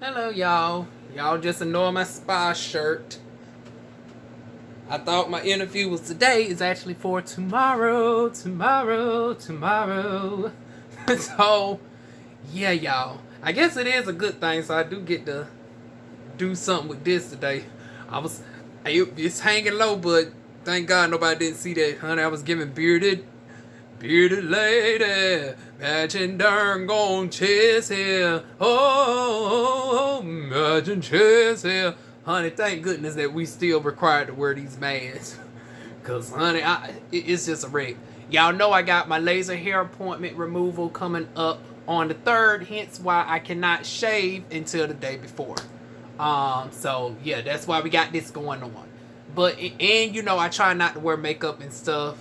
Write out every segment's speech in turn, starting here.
Hello, y'all. Y'all just ignore my spa shirt. I thought my interview was today. It's actually for tomorrow. So, yeah, y'all. I guess it is a good thing, so I do get to do something with this today. It's hanging low, but thank God nobody didn't see that, honey. I was giving bearded lady, matching darn gone chest hair. Oh, matching chest hair. Honey, thank goodness that we still required to wear these masks. Cause honey, it's just a wreck. Y'all know I got my laser hair appointment removal coming up on the 3rd, hence why I cannot shave until the day before. So yeah, that's why we got this going on. But and I try not to wear makeup and stuff.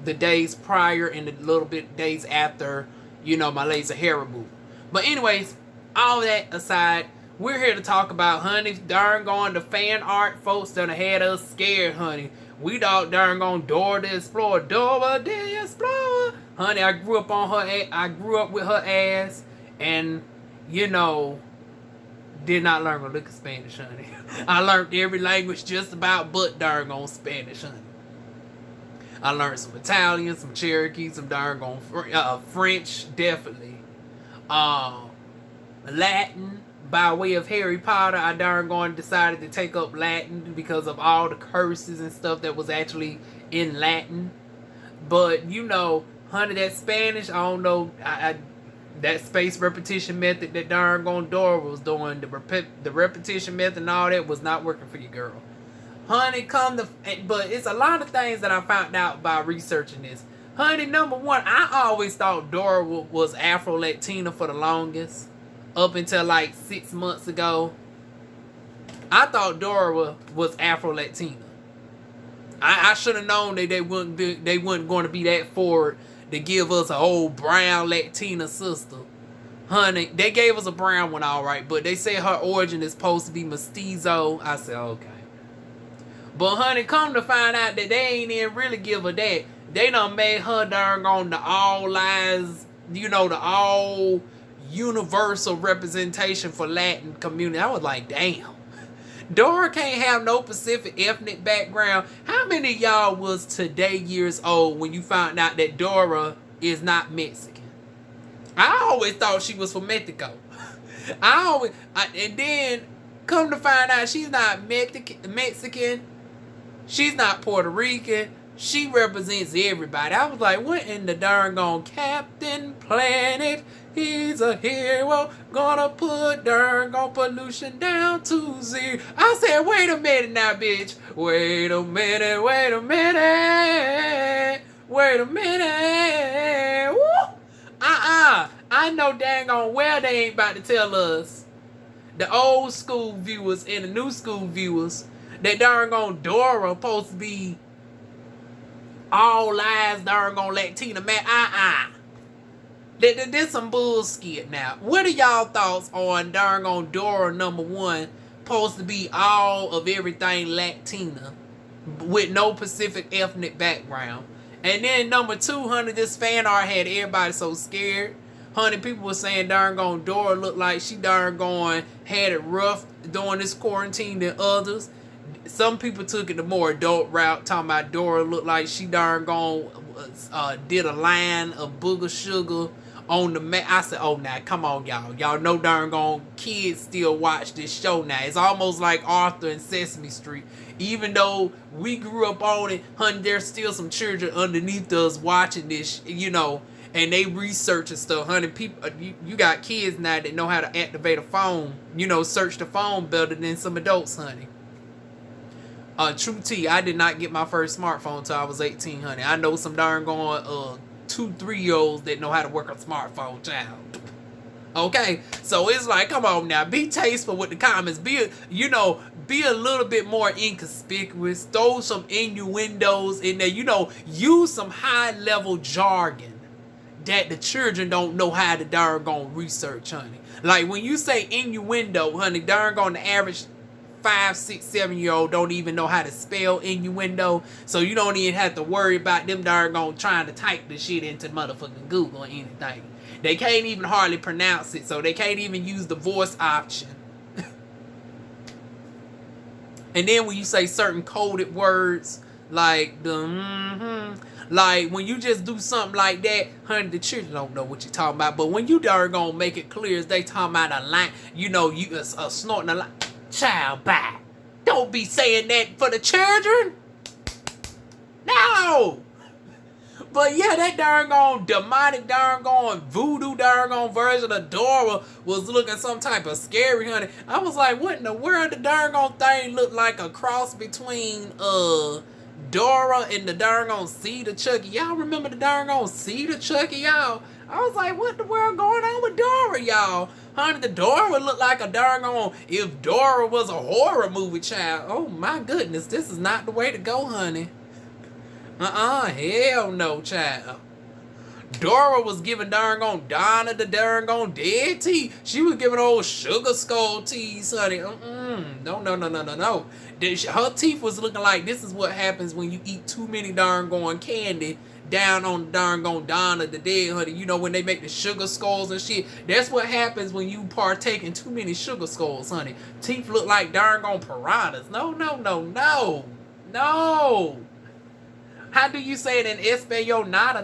The days prior and the little bit days after, my laser hair removal. But anyways, all that aside, we're here to talk about, honey, darn gone the fan art folks that had us scared, honey. We thought darn gone Dora the Explorer, Dora the Explorer. Honey, I grew up with her ass, and did not learn a lick of Spanish, honey. I learned every language just about but darn gone Spanish, honey. I learned some Italian, some Cherokee, some darn gone French, definitely. Latin, by way of Harry Potter. I darn gone decided to take up Latin because of all the curses and stuff that was actually in Latin. But honey, that Spanish, I don't know. That spaced repetition method that darn gone Dora was doing, the repetition method and all that was not working for you, girl. Honey, but it's a lot of things that I found out by researching this. Honey, number one, I always thought Dora was Afro-Latina for the longest. Up until like 6 months ago. I thought Dora was Afro-Latina. I should have known that they weren't going to be that forward to give us an old brown Latina sister. Honey, they gave us a brown one, all right, but they say her origin is supposed to be mestizo. I said, okay. But honey, come to find out that they ain't even really give her that. They done made her darn on the all lies, the all universal representation for Latin community. I was like, damn. Dora can't have no Pacific ethnic background. How many of y'all was today years old when you found out that Dora is not Mexican? I always thought she was from Mexico. And then come to find out she's not Mexican. She's not Puerto Rican. She represents everybody. I was like, what in the darn gone Captain Planet? He's a hero. Gonna put darn gone pollution down to 0. I said, wait a minute now, bitch. Wait a minute. Woo! I know dang on well they ain't about to tell us, the old school viewers and the new school viewers, that darn gone Dora supposed to be all lies darn gone Latina man. This some bullshit now. What are y'all thoughts on darn gone Dora number 1 supposed to be all of everything Latina with no Pacific ethnic background? And then number 2, honey, this fan art had everybody so scared. Honey, people were saying darn gone Dora looked like she darn gone had it rough during this quarantine than others. Some people took it the more adult route, talking about Dora looked like she darn gone did a line of booger sugar on the mat. I said, oh, now, come on, y'all. Y'all know darn gone kids still watch this show now. It's almost like Arthur and Sesame Street. Even though we grew up on it, honey, there's still some children underneath us watching this, and they research and stuff, honey. People, you got kids now that know how to activate a phone, search the phone better than some adults, honey. True T, I did not get my first smartphone until I was 18, honey. I know some darn gone 2-3-year-olds that know how to work a smartphone, child. Okay, so it's like, come on now, be tasteful with the comments. Be a little bit more inconspicuous. Throw some innuendos in there. Use some high-level jargon that the children don't know how to darn gone research, honey. Like when you say innuendo, honey, darn gone the average 5, 6, 7-year-old don't even know how to spell innuendo, so you don't even have to worry about them darn gone trying to type the shit into motherfucking Google or anything. They can't even hardly pronounce it, so they can't even use the voice option. And then when you say certain coded words, like like when you just do something like that, honey, the children don't know what you're talking about. But when you darn gonna make it clear as they talking about a line, you know, you snorting a line. Child, bye. Don't be saying that for the children. No. But yeah, that darn gone demonic, darn gone voodoo, darn gone version of Dora was looking some type of scary, honey. I was like, what in the world? The darn gone thing looked like a cross between Dora and the darn gone Cedar Chucky. Y'all remember the darn gone Cedar Chucky, y'all? I was like, what the world going on with Dora, y'all? Honey, the Dora looked like a darn gone, if Dora was a horror movie, child. Oh my goodness, this is not the way to go, honey. Hell no, child. Dora was giving darn gone Donna the darn gone dead teeth. She was giving old sugar skull teeth, honey. No. Her teeth was looking like this is what happens when you eat too many darn gone candy down on the darn gone Donna the dead, honey. You know when they make the sugar skulls and shit. That's what happens when you partake in too many sugar skulls, honey. Teeth look like darn gone piranhas. No. How do you say it in Espanol? Nada.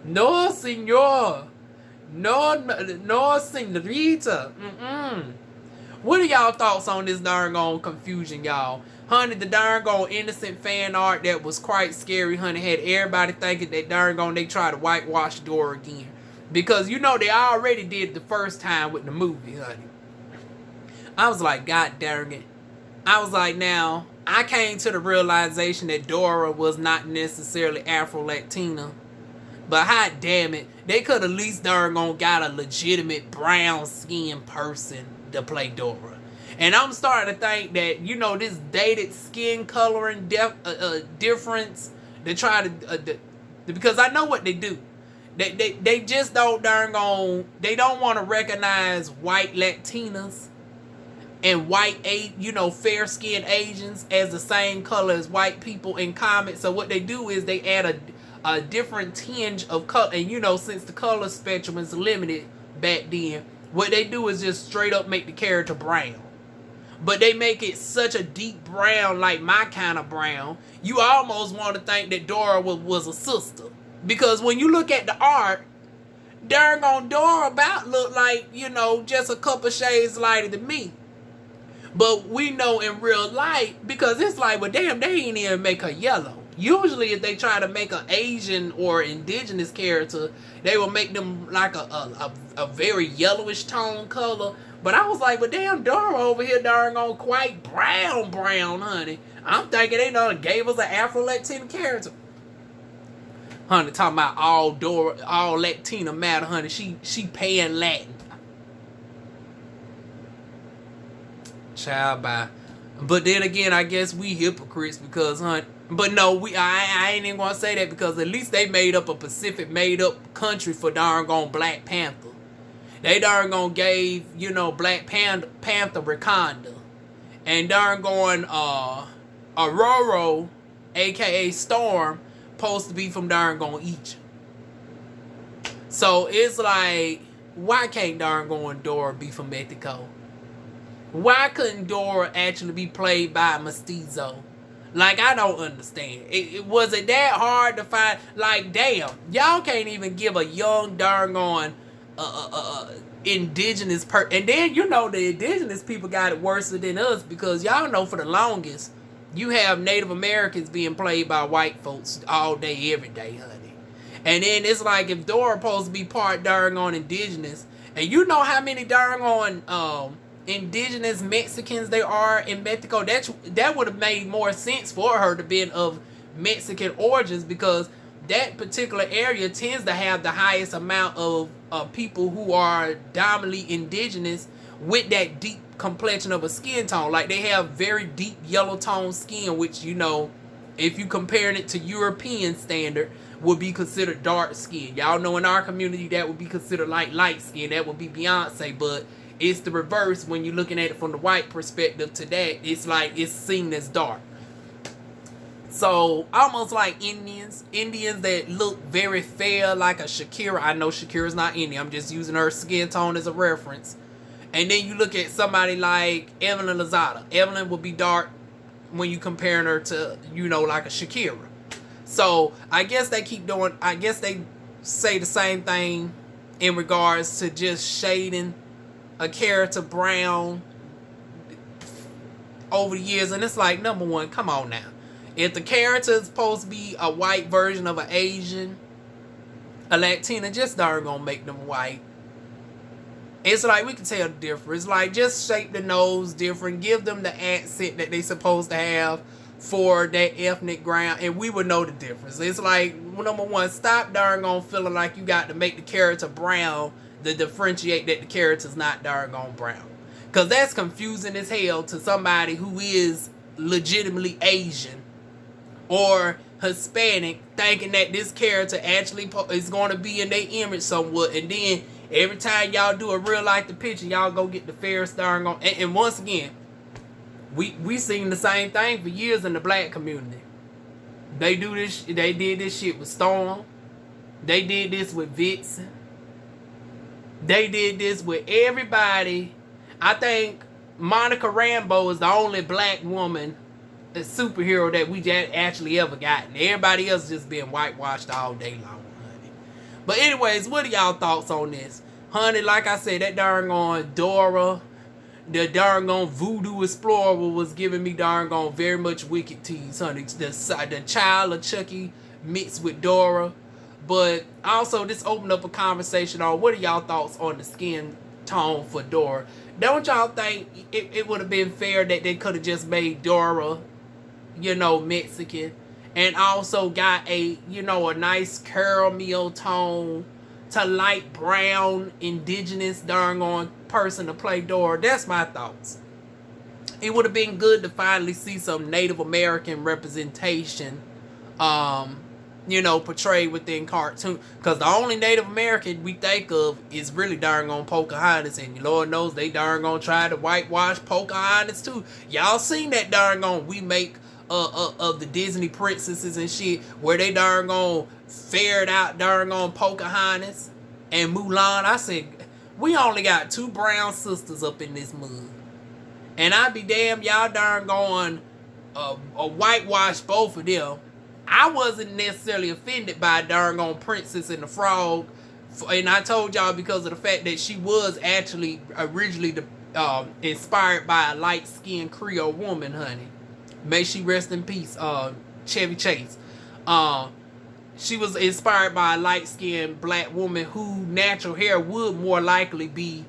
No, senor. No, senorita. What are y'all thoughts on this darn gone confusion, y'all? Honey, the darn gone innocent fan art that was quite scary, honey, had everybody thinking that darn gone they try to whitewash Dora again. Because, you know, they already did it the first time with the movie, honey. I was like, God darn it. I was like, now, I came to the realization that Dora was not necessarily Afro-Latina. But hot damn it, they could at least darn gone got a legitimate brown-skinned person to play Dora. And I'm starting to think that, you know, this dated skin coloring difference, they try to, because I know what they do. They just don't darn gone, they don't want to recognize white Latinas and white, you know, fair-skinned Asians as the same color as white people in comics. So what they do is they add a different tinge of color. And, you know, since the color spectrum is limited back then, what they do is just straight up make the character brown. But they make it such a deep brown, like my kind of brown, you almost want to think that Dora was a sister. Because when you look at the art, darn on Dora about look like, you know, just a couple shades lighter than me. But we know in real life, because it's like, well, damn, they ain't even make her yellow. Usually if they try to make an Asian or indigenous character, they will make them like a very yellowish tone color. But I was like, well, damn, Dora over here darn on quite brown, honey. I'm thinking they done gave us an Afro-Latina character. Honey, talking about all Dora, all Latina matter, honey. She paying Latin. Child, bye. But then again, I guess we hypocrites because, honey. But no, I ain't even gonna say that because at least they made up a Pacific made up country for darn gone Black Panther. They darn gone gave, you know, Black Panther Wakanda. And darn gone Aurora, aka Storm, supposed to be from darn gone Egypt. So it's like, why can't darn gone Dora be from Mexico? Why couldn't Dora actually be played by a mestizo? Like, I don't understand. Was it that hard to find? Like, damn, y'all can't even give a young darn on indigenous person. And then, you know, the indigenous people got it worse than us because y'all know for the longest, you have Native Americans being played by white folks all day, every day, honey. And then it's like if Dora supposed to be part darn on indigenous, and you know how many darn on indigenous Mexicans there are in Mexico, that would have made more sense for her to be of Mexican origins because that particular area tends to have the highest amount of people who are dominantly indigenous with that deep complexion of a skin tone. Like they have very deep yellow tone skin, which, you know, if you comparing it to European standard, would be considered dark skin. Y'all know in our community that would be considered like light skin. That would be Beyonce, but it's the reverse when you're looking at it from the white perspective to that. It's like it's seen as dark. So almost like Indians that look very fair, like a Shakira. I know Shakira's not Indian. I'm just using her skin tone as a reference. And then you look at somebody like Evelyn Lozada. Evelyn will be dark when you comparing her to, like a Shakira. So I guess they keep doing. I guess they say the same thing in regards to just shading a character brown over the years. And it's like, number one, come on now. If the character is supposed to be a white version of an Asian, a Latina, just darn gonna make them white. It's like we can tell the difference. Like, just shape the nose different, give them the accent that they supposed to have for that ethnic ground, and we would know the difference. It's like, number one, stop darn gonna feeling like you got to make the character brown to differentiate that the character's not darn gone brown. Because that's confusing as hell to somebody who is legitimately Asian or Hispanic, thinking that this character actually is going to be in their image somewhat, and then every time y'all do a real life depiction, y'all go get the fairest darn on. And once again, we seen the same thing for years in the black community. They did this shit with Storm. They did this with Vixen. They did this with everybody. I think Monica Rambeau is the only black woman, a superhero that we actually ever gotten. Everybody else just been whitewashed all day long, honey. But anyways, what are y'all thoughts on this? Honey, like I said, that darn on Dora, the darn on Voodoo Explorer was giving me darn on very much Wicked tease, honey. The child of Chucky mixed with Dora. But also, this opened up a conversation on what are y'all thoughts on the skin tone for Dora. Don't y'all think it would have been fair that they could have just made Dora, Mexican, and also got a nice caramel tone to light brown indigenous darn on person to play Dora? That's my thoughts. It would have been good to finally see some Native American representation portrayed within cartoon. Because the only Native American we think of is really darn on Pocahontas. And Lord knows they darn on try to whitewash Pocahontas too. Y'all seen that darn on remake of the Disney princesses and shit, where they darn on fared out darn on Pocahontas and Mulan. I said, we only got 2 brown sisters up in this mud. And I'd be damn, y'all darn going whitewash both of them. I wasn't necessarily offended by darn on Princess and the Frog, and I told y'all because of the fact that she was actually originally inspired by a light-skinned Creole woman, honey. May she rest in peace, Chevy Chase. She was inspired by a light-skinned black woman who natural hair would more likely be,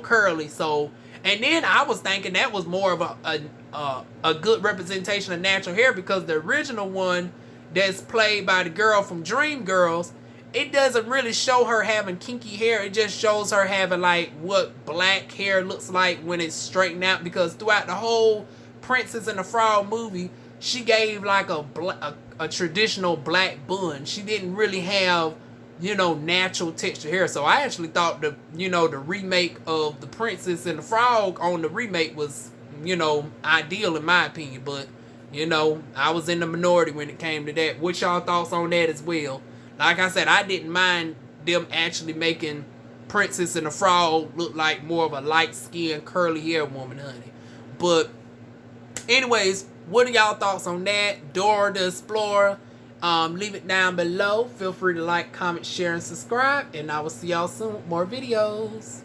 curly. So, and then I was thinking that was more of a good representation of natural hair, because the original one that's played by the girl from Dreamgirls, it doesn't really show her having kinky hair. It just shows her having like what black hair looks like when it's straightened out, because throughout the whole Princess and the Frog movie, she gave like a traditional black bun. She didn't really have natural texture hair. So I actually thought the remake of the Princess and the Frog on the remake was ideal in my opinion. But I was in the minority when it came to that. What's y'all thoughts on that as well? Like I said, I didn't mind them actually making Princess and the Frog look like more of a light-skinned curly hair woman, honey. But anyways, what are y'all thoughts on that? Dora the Explorer. Leave it down below. Feel free to like, comment, share, and subscribe. And I will see y'all soon with more videos.